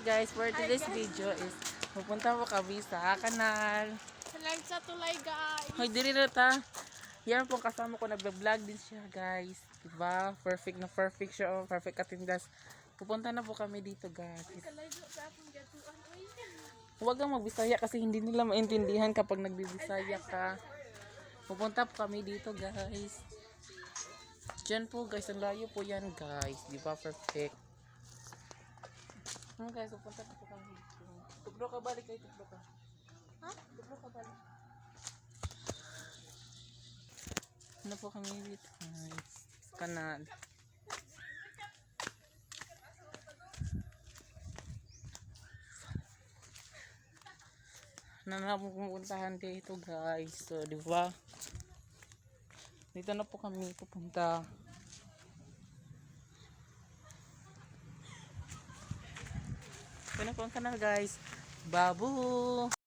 guys, for today's video is pupunta po kami sa kanal. Live sa tulay guys. Hoy, diri na ta. Yan po kasama ko, nagbe-vlog din siya guys. Diba? Perfect na perfect siya. Oh. Perfect katindas. Pupunta na po kami dito guys. Huwag kang magbisaya kasi hindi nila maintindihan kapag nagbibisaya ka. Pupunta po kami dito guys. Diyan po guys, ang layo po yan guys. Diba? Perfect. Guys, pupunta na po kami dito. Tuglo ka, balik kayo, tuglo ka. Ha? Tuglo ka, balik. Ano po kami dito guys? Kanal. Ano na po pupuntahan dito guys. So, di ba? Dito na po kami pupunta. Ito na po ang kanal guys. Babu!